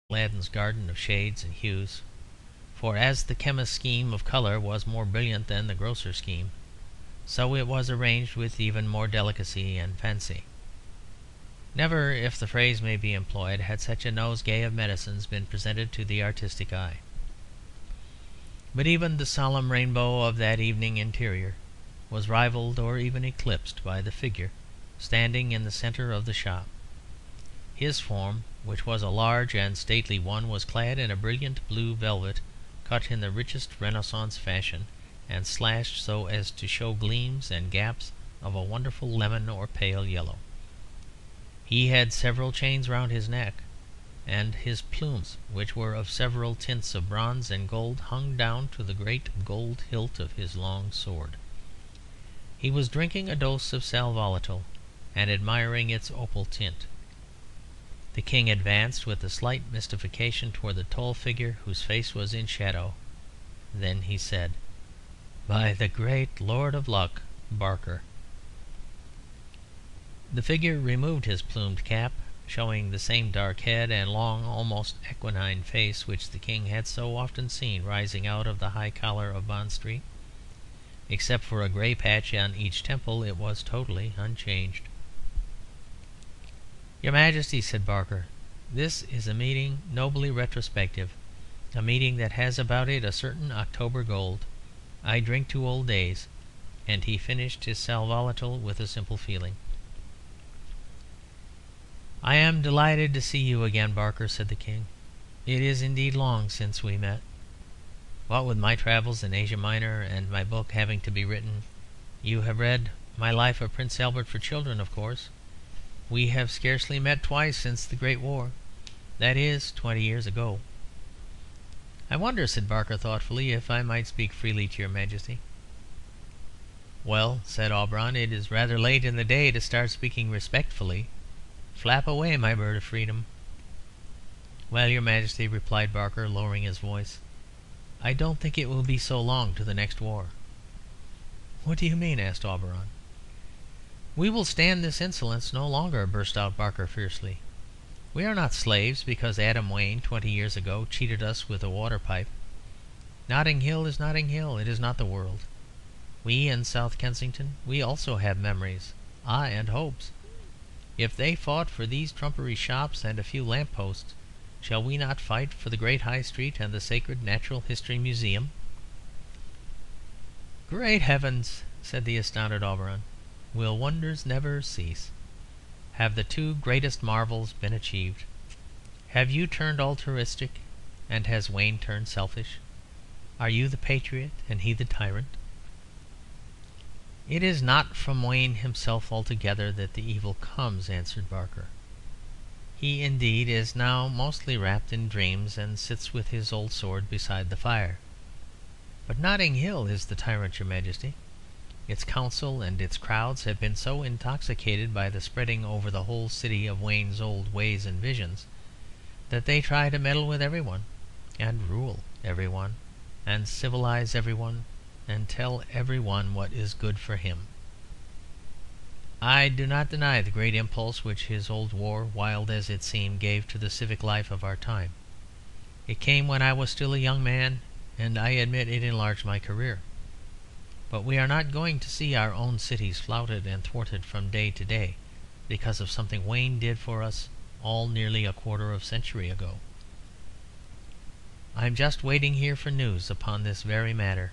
Aladdin's garden of shades and hues, for as the chemist's scheme of colour was more brilliant than the grocer's scheme, so it was arranged with even more delicacy and fancy. Never, if the phrase may be employed, had such a nosegay of medicines been presented to the artistic eye. But even the solemn rainbow of that evening interior was rivalled or even eclipsed by the figure standing in the centre of the shop. His form, which was a large and stately one, was clad in a brilliant blue velvet cut in the richest Renaissance fashion, and slashed so as to show gleams and gaps of a wonderful lemon or pale yellow. He had several chains round his neck, and his plumes, which were of several tints of bronze and gold, hung down to the great gold hilt of his long sword. He was drinking a dose of sal volatile, and admiring its opal tint. The King advanced with a slight mystification towards the tall figure whose face was in shadow. Then he said, "By the great Lord of Luck, Barker." The figure removed his plumed cap, showing the same dark head and long, almost equine face which the King had so often seen rising out of the high collar of Bond Street. Except for a grey patch on each temple, it was totally unchanged. "Your Majesty," said Barker, "this is a meeting nobly retrospective, a meeting that has about it a certain October gold. I drink to old days." And he finished his sal volatile with a simple feeling. "I am delighted to see you again, Barker," said the King. "It is indeed long since we met. What with my travels in Asia Minor and my book having to be written, you have read my Life of Prince Albert for children, of course. We have scarcely met twice since the Great War, that is, 20 years ago." "I wonder," said Barker thoughtfully, "if I might speak freely to your Majesty." "Well," said Auberon, "it is rather late in the day to start speaking respectfully. Flap away, my bird of freedom." "Well, your Majesty," replied Barker, lowering his voice, "I don't think it will be so long to the next war." "What do you mean?" asked Auberon. "We will stand this insolence no longer," burst out Barker fiercely. "We are not slaves because Adam Wayne 20 years ago cheated us with a water pipe. Notting Hill is Notting Hill. It is not the world. We in South Kensington, we also have memories, ay, and hopes. If they fought for these trumpery shops and a few lamp posts, shall we not fight for the great High Street and the sacred Natural History Museum?" "Great heavens!" said the astounded Auberon. "Will wonders never cease? Have the two greatest marvels been achieved? Have you turned altruistic, and has Wayne turned selfish? Are you the patriot and he the tyrant?" "It is not from Wayne himself altogether that the evil comes," answered Barker. "He, indeed, is now mostly wrapped in dreams, and sits with his old sword beside the fire. But Notting Hill is the tyrant, your Majesty. Its council and its crowds have been so intoxicated by the spreading over the whole city of Wayne's old ways and visions, that they try to meddle with every one, and rule every one, and civilise every one, and tell every one what is good for him. I do not deny the great impulse which his old war, wild as it seemed, gave to the civic life of our time. It came when I was still a young man, and I admit it enlarged my career. But we are not going to see our own cities flouted and thwarted from day to day because of something Wayne did for us all nearly a quarter of a century ago. I am just waiting here for news upon this very matter.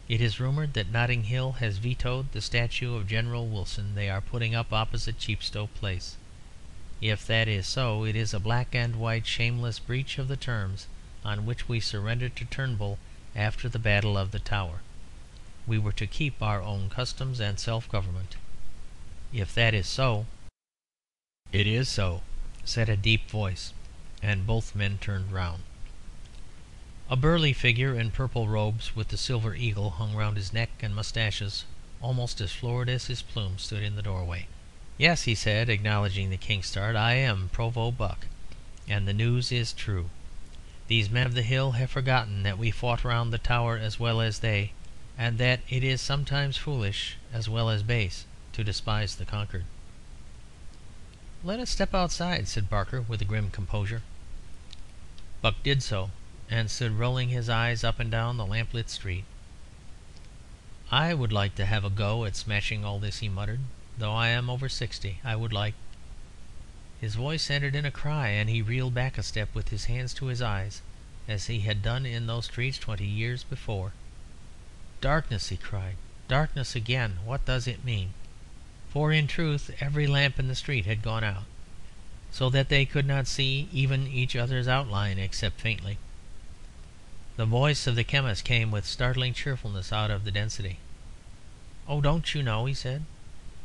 It is rumoured that Notting Hill has vetoed the statue of General Wilson they are putting up opposite Chepstow Place. If that is so, it is a black and white shameless breach of the terms on which we surrendered to Turnbull after the Battle of the Tower. We were to keep our own customs and self-government. If that is so—" "It is so," said a deep voice, and both men turned round. A burly figure in purple robes, with the silver eagle hung round his neck and moustaches almost as florid as his plumes, stood in the doorway. "Yes," he said, acknowledging the King's start, "I am Provost Buck, and the news is true. These men of the hill have forgotten that we fought round the Tower as well as they, and that it is sometimes foolish as well as base to despise the conquered." "Let us step outside," said Barker, with a grim composure. Buck did so, and stood rolling his eyes up and down the lamplit street. "I would like to have a go at smashing all this," he muttered. "Though I am over 60, I would like " His voice ended in a cry, and he reeled back a step with his hands to his eyes, as he had done in those streets 20 years before. "Darkness!" he cried. "Darkness again! What does it mean?" For in truth every lamp in the street had gone out, so that they could not see even each other's outline except faintly. The voice of the chemist came with startling cheerfulness out of the density. "Oh, don't you know?" he said.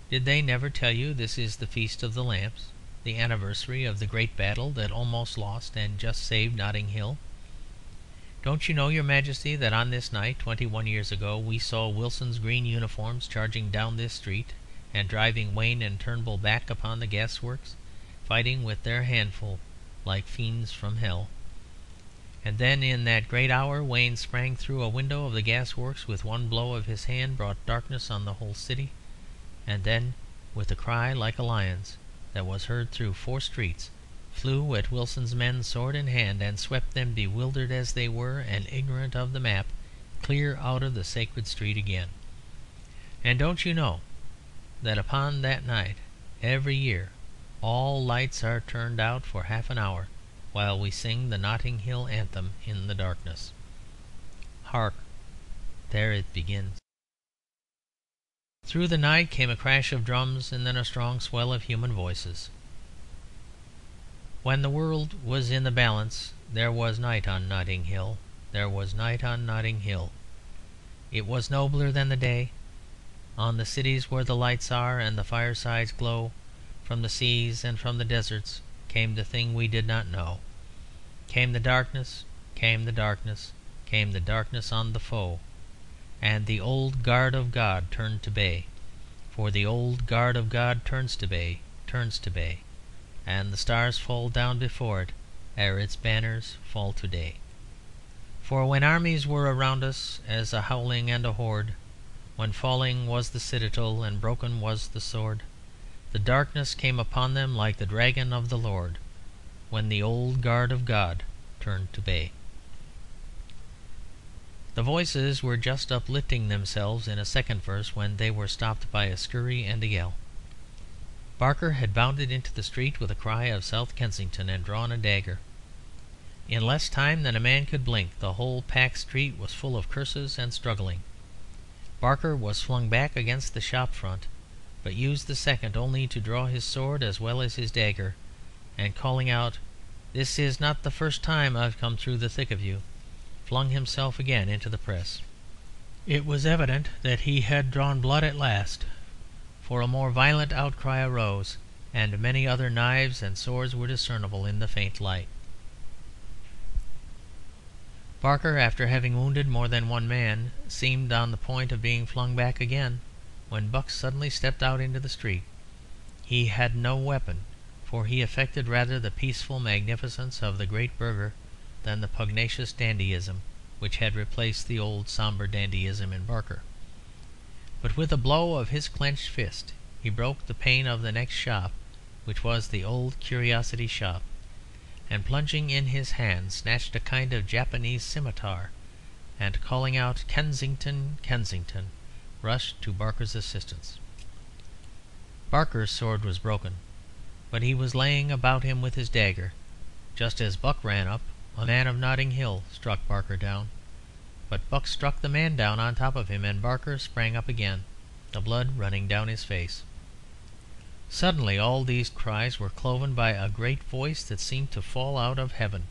"Did they never tell you this is the Feast of the Lamps, the anniversary of the great battle that almost lost and just saved Notting Hill? Don't you know, your Majesty, that on this night 21 years ago we saw Wilson's green uniforms charging down this street and driving Wayne and Turnbull back upon the gasworks, fighting with their handful like fiends from hell? And then in that great hour Wayne sprang through a window of the gasworks, with one blow of his hand brought darkness on the whole city, and then, with a cry like a lion's that was heard through 4 streets, flew at Wilson's men sword in hand, and swept them, bewildered as they were and ignorant of the map, clear out of the sacred street again. And don't you know that upon that night every year all lights are turned out for half an hour, while we sing the Notting Hill anthem in the darkness? Hark! There it begins." Through the night came a crash of drums, and then a strong swell of human voices. "When the world was in the balance, there was night on Notting Hill, there was night on Notting Hill. It was nobler than the day. On the cities where the lights are and the firesides glow, from the seas and from the deserts came the thing we did not know. Came the darkness, came the darkness, came the darkness on the foe. And the old guard of God turned to bay, for the old guard of God turns to bay, turns to bay. And the stars fall down before it, ere its banners fall today. For when armies were around us as a howling and a horde, when falling was the citadel and broken was the sword, the darkness came upon them like the dragon of the Lord, when the old guard of God turned to bay." The voices were just uplifting themselves in a second verse when they were stopped by a scurry and a yell. Barker had bounded into the street with a cry of South Kensington and drawn a dagger. In less time than a man could blink the whole packed street was full of curses and struggling. Barker was flung back against the shop front, but used the second only to draw his sword as well as his dagger, and calling out, "This is not the first time I've come through the thick of you," flung himself again into the press. It was evident that he had drawn blood at last, for a more violent outcry arose, and many other knives and swords were discernible in the faint light. Barker, after having wounded more than one man, seemed on the point of being flung back again, when Buck suddenly stepped out into the street. He had no weapon, for he affected rather the peaceful magnificence of the great burgher than the pugnacious dandyism which had replaced the old sombre dandyism in Barker. But with a blow of his clenched fist he broke the pane of the next shop, which was the old curiosity shop, and plunging in his hand snatched a kind of Japanese scimitar, and calling out "Kensington, Kensington," rushed to Barker's assistance. Barker's sword was broken, but he was laying about him with his dagger. Just as Buck ran up, a man of Notting Hill struck Barker down. But Buck struck the man down on top of him, and Barker sprang up again, the blood running down his face. Suddenly all these cries were cloven by a great voice that seemed to fall out of heaven.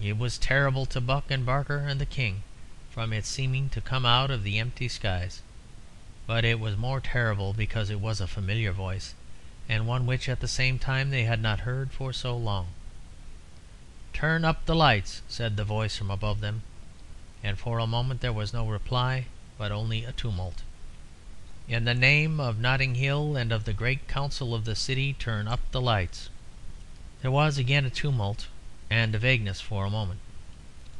It was terrible to Buck and Barker and the King, from its seeming to come out of the empty skies. But it was more terrible because it was a familiar voice, and one which at the same time they had not heard for so long. "Turn up the lights," said the voice from above them, and for a moment there was no reply, but only a tumult. "In the name of Notting Hill and of the great council of the city, turn up the lights." There was again a tumult and a vagueness for a moment.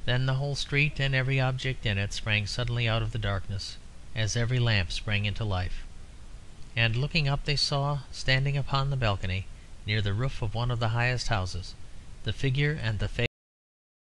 Then the whole street and every object in it sprang suddenly out of the darkness, as every lamp sprang into life. And looking up they saw, standing upon the balcony near the roof of one of the highest houses, the figure and the face